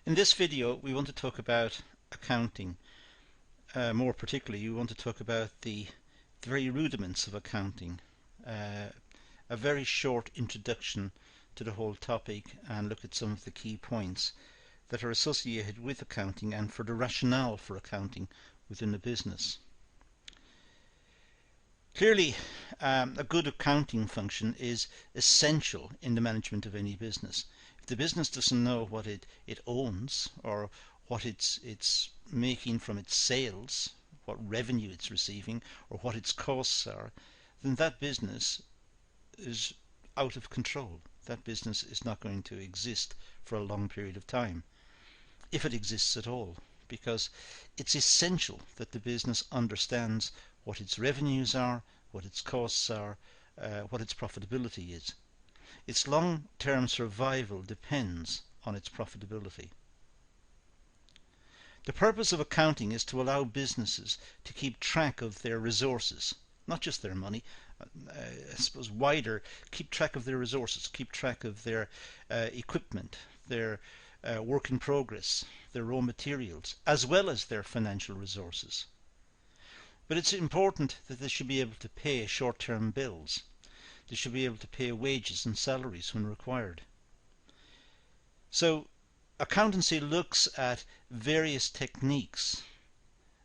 In this video we want to talk about accounting. More particularly we want to talk about the very rudiments of accounting. A very short introduction to the whole topic and look at some of the key points that are associated with accounting and for the rationale for accounting within the business. Clearly, a good accounting function is essential in the management of any business. If the business doesn't know what it owns or what it's making from its sales, what revenue it's receiving, or what its costs are, then that business is out of control. That business is not going to exist for a long period of time, if it exists at all, because it's essential that the business understands what its revenues are, what its costs are, what its profitability is. Its long-term survival depends on its profitability. The purpose of accounting is to allow businesses to keep track of their resources, not just their money, I suppose wider, keep track of their resources, keep track of their equipment, their work in progress, their raw materials, as well as their financial resources. But it's important that they should be able to pay short-term bills. They should be able to pay wages and salaries when required. So accountancy looks at various techniques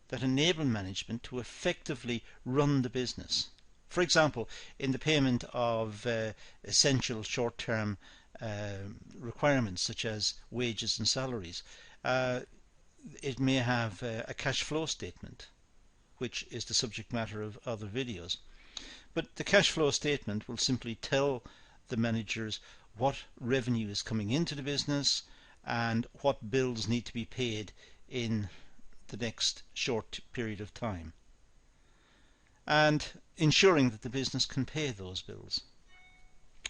that enable management to effectively run the business. For example, in the payment of essential short-term requirements such as wages and salaries, it may have a cash flow statement, which is the subject matter of other videos. But the cash flow statement will simply tell the managers what revenue is coming into the business and what bills need to be paid in the next short period of time, and ensuring that the business can pay those bills.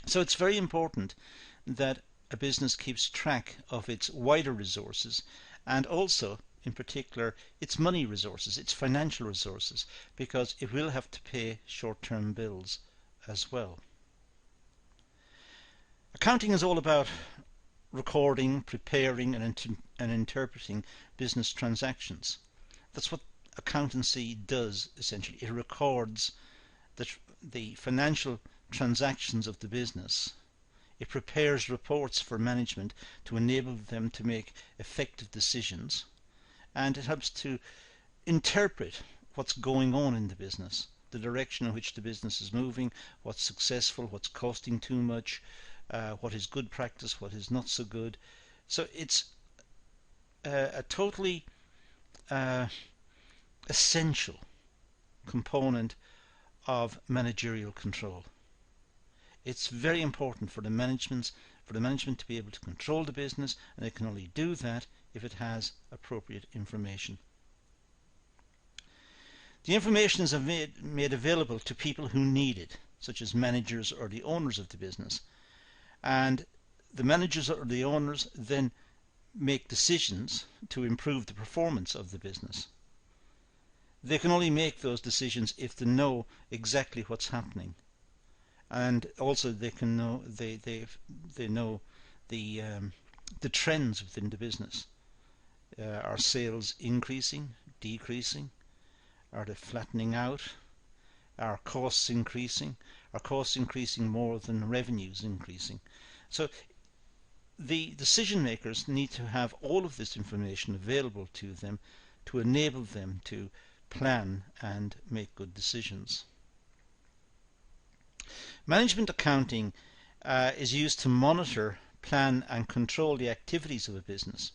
So it's very important that a business keeps track of its wider resources and also in particular its money resources, its financial resources, because it will have to pay short-term bills as well. Accounting is all about recording, preparing and interpreting business transactions. That's what accountancy does essentially. It records the financial transactions of the business. It prepares reports for management to enable them to make effective decisions, and it helps to interpret what's going on in the business, the direction in which the business is moving, what's successful, what's costing too much, what is good practice, what is not so good. So it's a totally essential component of managerial control. It's very important for the management to be able to control the business, and it can only do that if it has appropriate information. The information is made available to people who need it, such as managers or the owners of the business. And the managers or the owners then make decisions to improve the performance of the business. They can only make those decisions if they know exactly what's happening. And also they can know they know the trends within the business. Are sales increasing, decreasing? Are they flattening out? Are costs increasing? Are costs increasing more than revenues increasing? So the decision makers need to have all of this information available to them to enable them to plan and make good decisions. Management accounting is used to monitor, plan and control the activities of a business.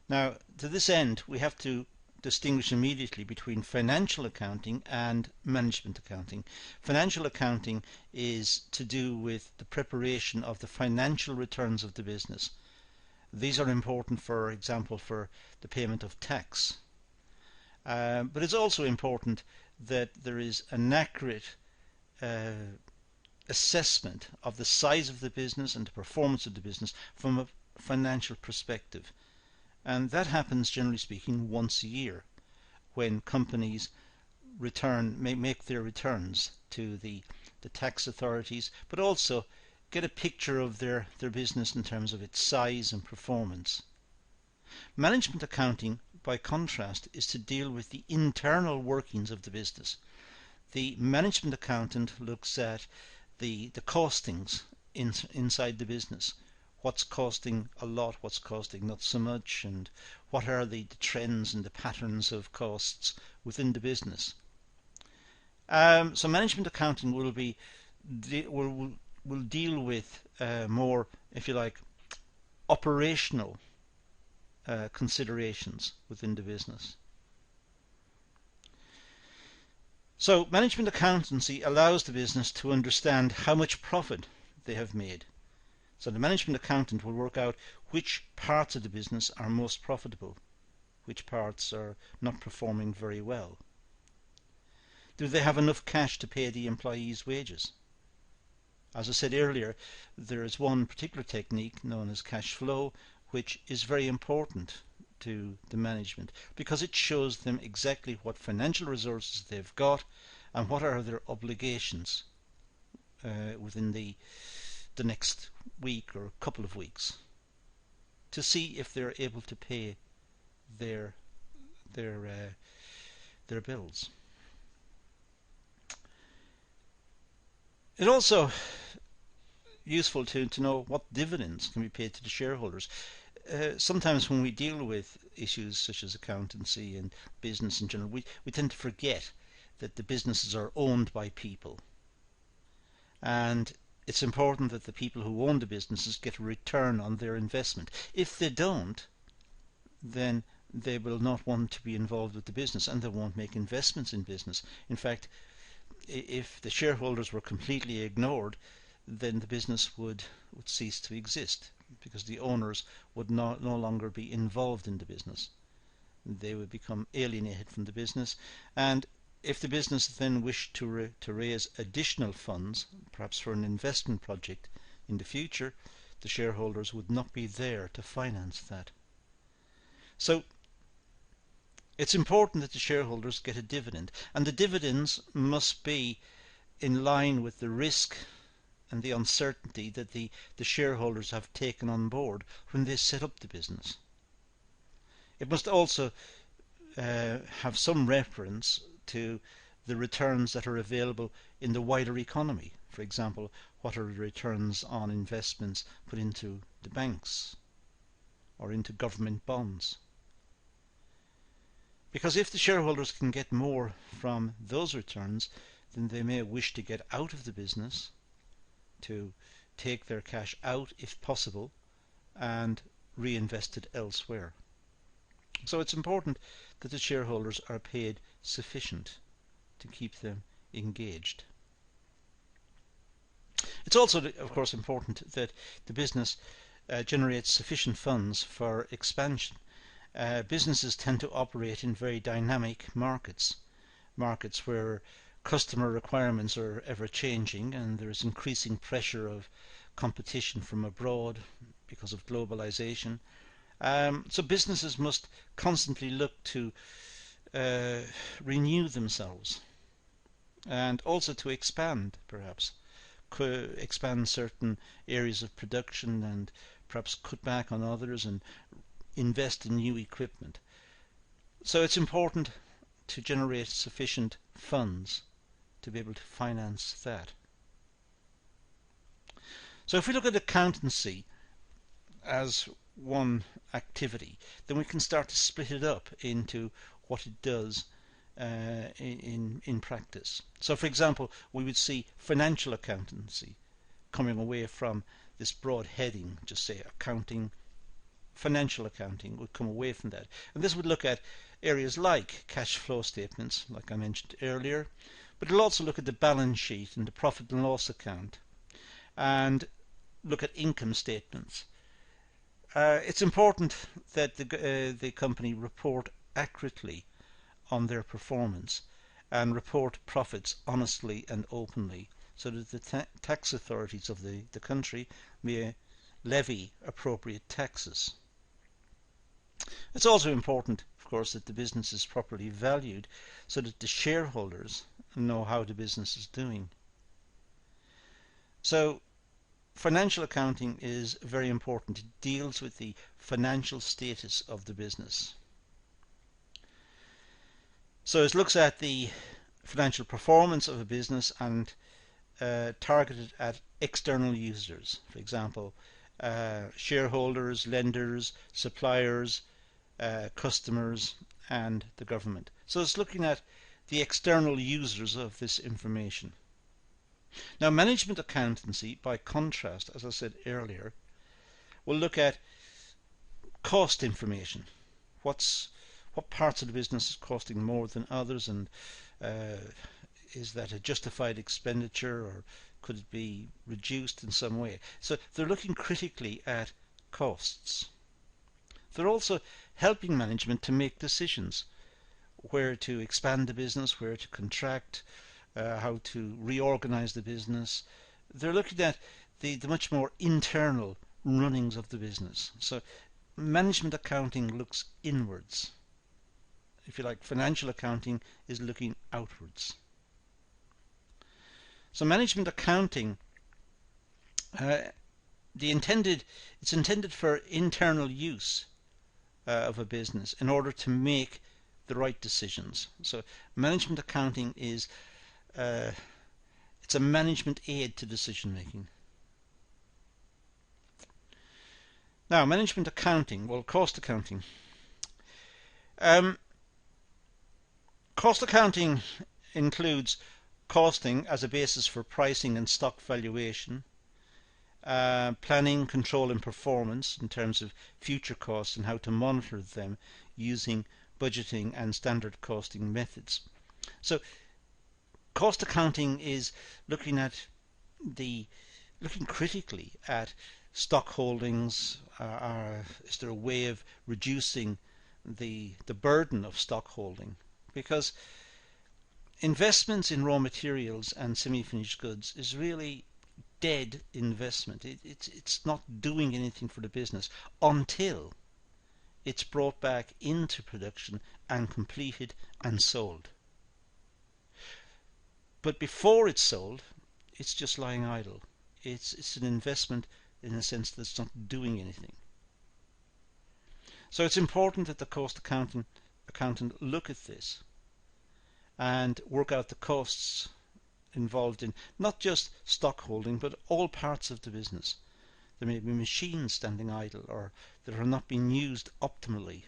Now, to this end, we have to distinguish immediately between financial accounting and management accounting. Financial accounting is to do with the preparation of the financial returns of the business. These are important, for example, for the payment of tax. But it's also important that there is an accurate assessment of the size of the business and the performance of the business from a financial perspective. And that happens, generally speaking, once a year, when companies make their returns to the tax authorities, but also get a picture of their business in terms of its size and performance. Management accounting, by contrast, is to deal with the internal workings of the business. The management accountant looks at the costings inside the business. What's costing a lot, what's costing not so much, and what are the trends and the patterns of costs within the business. So management accounting will deal with more, if you like, operational considerations within the business. So management accountancy allows the business to understand how much profit they have made. So the management accountant will work out which parts of the business are most profitable, which parts are not performing very well. Do they have enough cash to pay the employees' wages? As I said earlier, there is one particular technique known as cash flow, which is very important to the management because it shows them exactly what financial resources they've got and what are their obligations within the next week or couple of weeks, to see if they're able to pay their bills. It's also useful to know what dividends can be paid to the shareholders. Sometimes when we deal with issues such as accountancy and business in general, we tend to forget that the businesses are owned by people, and it's important that the people who own the businesses get a return on their investment. If they don't, then they will not want to be involved with the business and they won't make investments in business. In fact, if the shareholders were completely ignored, then the business would cease to exist, because the owners would no longer be involved in the business. They would become alienated from the business, and if the business then wished to raise additional funds, perhaps for an investment project in the future, the shareholders would not be there to finance that. So it's important that the shareholders get a dividend, and the dividends must be in line with the risk and the uncertainty that the shareholders have taken on board when they set up the business. It must also have some reference to the returns that are available in the wider economy. For example, what are the returns on investments put into the banks or into government bonds? Because if the shareholders can get more from those returns, then they may wish to get out of the business, to take their cash out if possible and reinvest it elsewhere. So it's important that the shareholders are paid sufficient to keep them engaged. It's also, of course, important that the business generates sufficient funds for expansion. Businesses tend to operate in very dynamic markets where customer requirements are ever changing, and there is increasing pressure of competition from abroad because of globalization. So businesses must constantly look to renew themselves and also to expand, perhaps expand certain areas of production and perhaps cut back on others and invest in new equipment. So it's important to generate sufficient funds to be able to finance that. So if we look at accountancy as one activity, then we can start to split it up into what it does in practice. So for example, we would see financial accountancy coming away from this broad heading, just say accounting. Financial accounting would come away from that, and this would look at areas like cash flow statements, like I mentioned earlier, but it'll also look at the balance sheet and the profit and loss account and look at income statements. It's important that the company report accurately on their performance and report profits honestly and openly, so that the tax authorities of the country may levy appropriate taxes. It's also important, of course, that the business is properly valued so that the shareholders know how the business is doing. So financial accounting is very important. It deals with the financial status of the business. So it looks at the financial performance of a business and targeted at external users. For example, shareholders, lenders, suppliers, customers, and the government. So it's looking at the external users of this information. Now, management accountancy, by contrast, as I said earlier, will look at cost information. What parts of the business is costing more than others, and is that a justified expenditure, or could it be reduced in some way? So they're looking critically at costs. They're also helping management to make decisions, where to expand the business, where to contract, how to reorganize the business. They're looking at the much more internal runnings of the business. So management accounting looks inwards. If you like, financial accounting is looking outwards. So management accounting, it's intended for internal use of a business in order to make the right decisions. So management accounting is it's a management aid to decision making. Now, management accounting, well, cost accounting. Cost accounting includes costing as a basis for pricing and stock valuation, planning, control and performance in terms of future costs and how to monitor them using budgeting and standard costing methods. So cost accounting is looking critically at stock holdings. Is there a way of reducing the burden of stock holding? Because investments in raw materials and semi-finished goods is really dead investment. It's not doing anything for the business until it's brought back into production and completed and sold. But before it's sold, it's just lying idle. It's an investment in a sense that's not doing anything. So it's important that the cost accountant look at this and work out the costs involved in not just stock holding but all parts of the business. There may be machines standing idle or that are not being used optimally.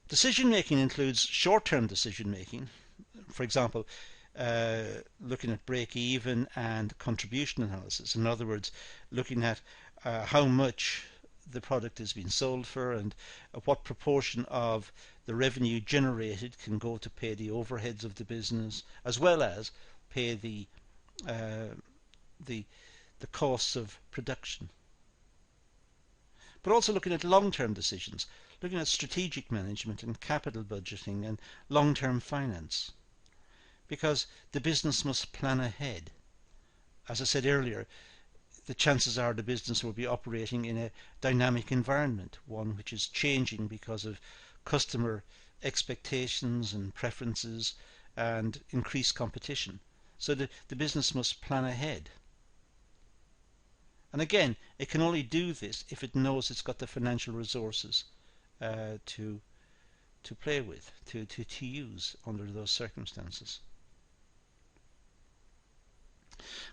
Decision making includes short-term decision making, for example, looking at break-even and contribution analysis. In other words, looking at how much the product is being sold for and what proportion of the revenue generated can go to pay the overheads of the business, as well as pay the costs of production. But also looking at long-term decisions, looking at strategic management and capital budgeting and long-term finance, because the business must plan ahead. As I said earlier, the chances are the business will be operating in a dynamic environment, one which is changing because of customer expectations and preferences and increased competition. So the business must plan ahead. And again, it can only do this if it knows it's got the financial resources to play with, to use under those circumstances.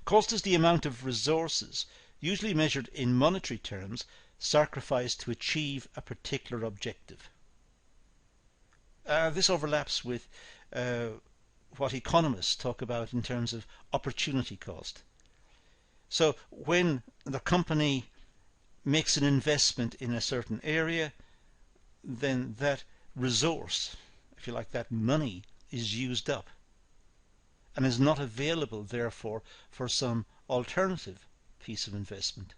Cost is the amount of resources, usually measured in monetary terms, sacrificed to achieve a particular objective. This overlaps with what economists talk about in terms of opportunity cost. So when the company makes an investment in a certain area, then that resource, if you like, that money is used up and is not available, therefore, for some alternative piece of investment.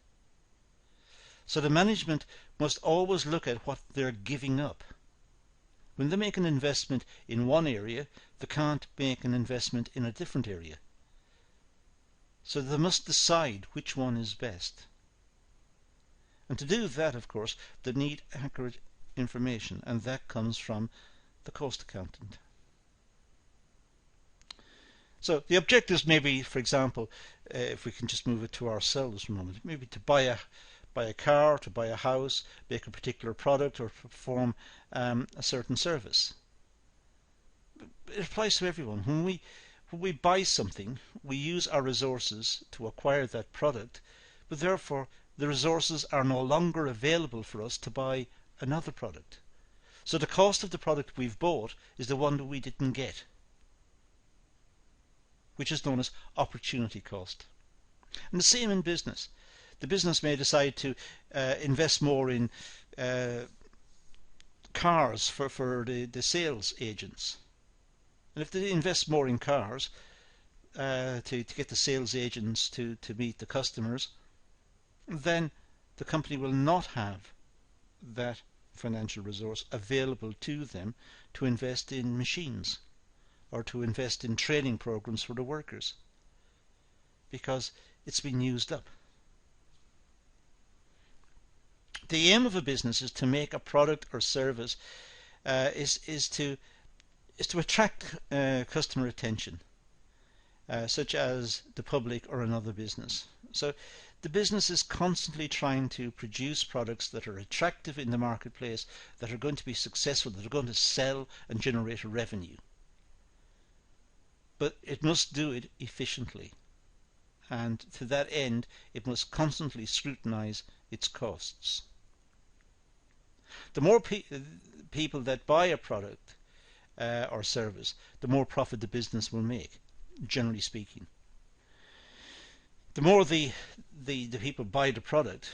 So the management must always look at what they're giving up. When they make an investment in one area, they can't make an investment in a different area. So they must decide which one is best. And to do that, of course, they need accurate information, and that comes from the cost accountant. So the objectives may be, for example, if we can just move it to ourselves for a moment, maybe to buy a car, to buy a house, make a particular product, or perform a certain service. It applies to everyone. When we buy something, we use our resources to acquire that product, but therefore the resources are no longer available for us to buy another product. So the cost of the product we've bought is the one that we didn't get, which is known as opportunity cost. And the same in business. The business may decide to invest more in cars for the sales agents. And if they invest more in cars to get the sales agents to meet the customers, then the company will not have that financial resource available to them to invest in machines or to invest in training programs for the workers, because it's been used up. The aim of a business is to make a product or service is to attract customer attention, such as the public or another business. So the business is constantly trying to produce products that are attractive in the marketplace, that are going to be successful, that are going to sell and generate a revenue. But it must do it efficiently, and to that end it must constantly scrutinize its costs. The more people that buy a product or service, the more profit the business will make, generally speaking. The more the people buy the product,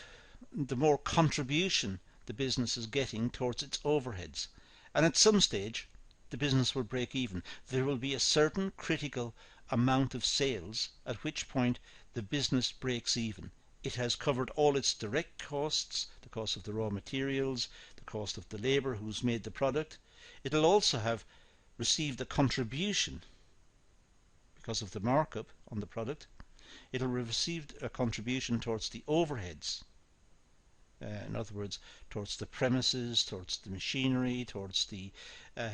the more contribution the business is getting towards its overheads. And at some stage, the business will break even. There will be a certain critical amount of sales at which point the business breaks even. It has covered all its direct costs, the cost of the raw materials, the cost of the labour who's made the product. It will also have received a contribution because of the markup on the product. It will have received a contribution towards the overheads. In other words, towards the premises, towards the machinery, towards the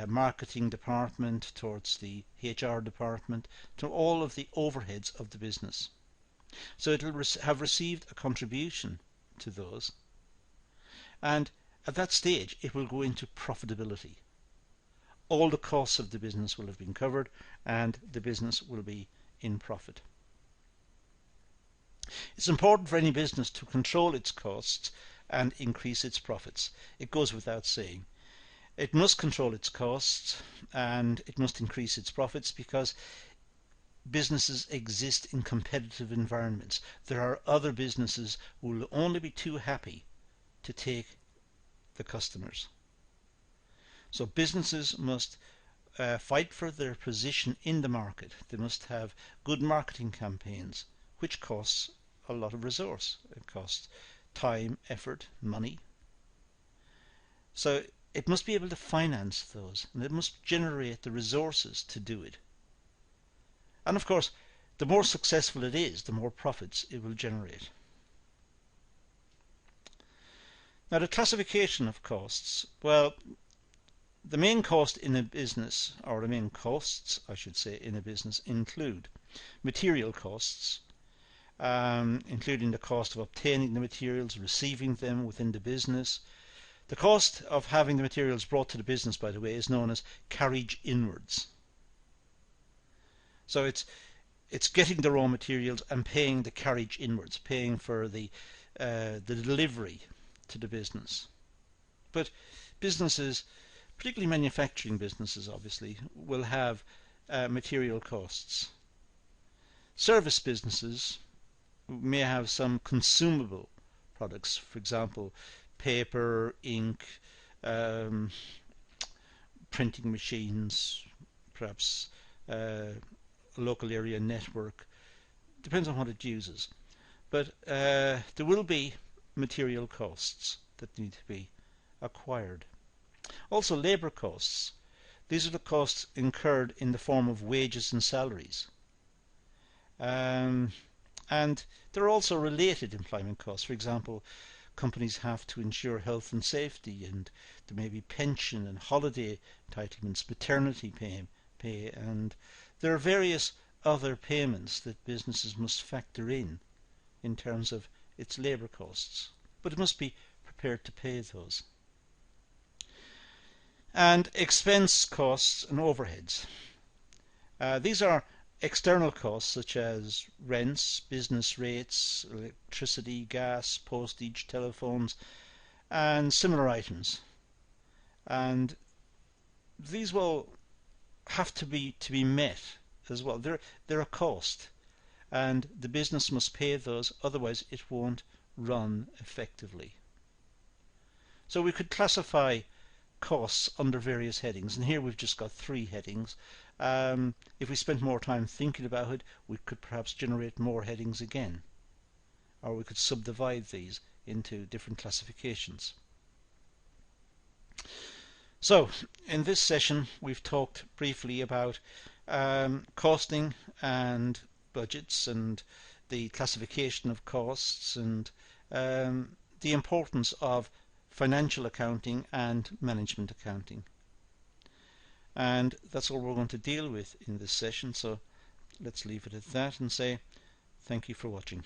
marketing department, towards the HR department, to all of the overheads of the business. So it will have received a contribution to those, and at that stage it will go into profitability. All the costs of the business will have been covered and the business will be in profit. It's important for any business to control its costs and increase its profits. It goes without saying. It must control its costs and it must increase its profits, because businesses exist in competitive environments. There are other businesses who will only be too happy to take the customers. So businesses must fight for their position in the market. They must have good marketing campaigns, which costs a lot of resource. It costs time, effort, money. So it must be able to finance those, and it must generate the resources to do it. And of course, the more successful it is, the more profits it will generate. Now, the classification of costs. Well, the main cost in a business, or the main costs, I should say, in a business include material costs, including the cost of obtaining the materials, receiving them within the business. The cost of having the materials brought to the business, by the way, is known as carriage inwards. So it's getting the raw materials and paying the carriage inwards, paying for the delivery to the business. But businesses, particularly manufacturing businesses, obviously, will have material costs. Service businesses may have some consumable products, for example, paper, ink, printing machines, perhaps a local area network. Depends on what it uses. But there will be material costs that need to be acquired. Also, labour costs. These are the costs incurred in the form of wages and salaries. And there are also related employment costs. For example, companies have to ensure health and safety, and there may be pension and holiday entitlements, paternity pay, and there are various other payments that businesses must factor in terms of its labour costs, but it must be prepared to pay those. And expense costs and overheads. These are external costs such as rents, business rates, electricity, gas, postage, telephones, and similar items. And these will have to be met as well. They're a cost, and the business must pay those, otherwise it won't run effectively. So we could classify costs under various headings, and here we've just got 3 headings. If we spent more time thinking about it, we could perhaps generate more headings again, or we could subdivide these into different classifications. So in this session we've talked briefly about costing and budgets and the classification of costs and the importance of financial accounting and management accounting. And that's all we're going to deal with in this session, so let's leave it at that and say thank you for watching.